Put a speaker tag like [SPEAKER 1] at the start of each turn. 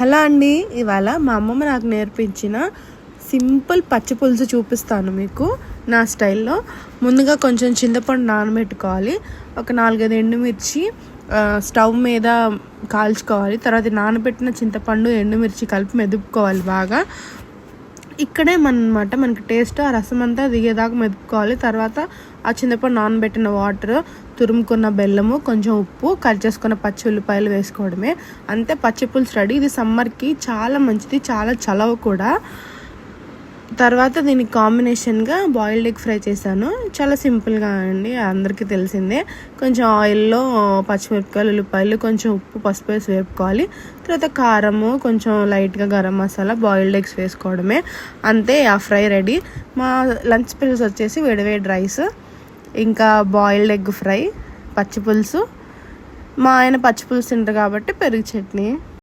[SPEAKER 1] Hello అండి, ఇవాళ మా అమ్మమ్మ నాకు నేర్పించిన సింపుల్ పచ్చి పులుసు చూపిస్తాను మీకు నా స్టైల్లో. ముందుగా కొంచెం చింతపండు నానబెట్టుకోవాలి. ఒక 4-5 ఎండుమిర్చి స్టవ్ మీద కాల్చుకోవాలి. తర్వాత నానబెట్టిన చింతపండు ఎండుమిర్చి కలిపి మెదుపుకోవాలి బాగా. ఇక్కడే మనకి టేస్ట్ ఆ రసం అంతా దిగేదాకా మెదుపుకోవాలి. తర్వాత ఆ చింతపండు నానబెట్టిన వాటర్, తురుముకున్న బెల్లము, కొంచెం ఉప్పు, కట్ చేసుకున్న పచ్చి ఉల్లిపాయలు వేసుకోవడమే. అంతే, పచ్చి పులుసు రెడీ. ఇది సమ్మర్కి చాలా మంచిది, చాలా చలవ కూడా. తర్వాత దీనికి కాంబినేషన్గా బాయిల్డ్ ఎగ్ ఫ్రై చేశాను. చాలా సింపుల్గా అండి, అందరికీ తెలిసిందే. కొంచెం ఆయిల్లో పచ్చిమిరపకాయలు, ఉల్లిపాయలు, కొంచెం ఉప్పు, పసుపు వేసి వేపుకోవాలి. తర్వాత కారము, కొంచెం లైట్గా గరం మసాలా, బాయిల్డ్ ఎగ్స్ వేసుకోవడమే. అంతే, ఆ ఫ్రై రెడీ. మా లంచ్ స్పెషల్స్ వచ్చేసి వేడివేడి రైస్, ఇంకా బాయిల్డ్ ఎగ్ ఫ్రై, పచ్చి పులుసు. మా ఆయన పచ్చి పులుసు తింటారు కాబట్టి పెరుగు చట్నీ.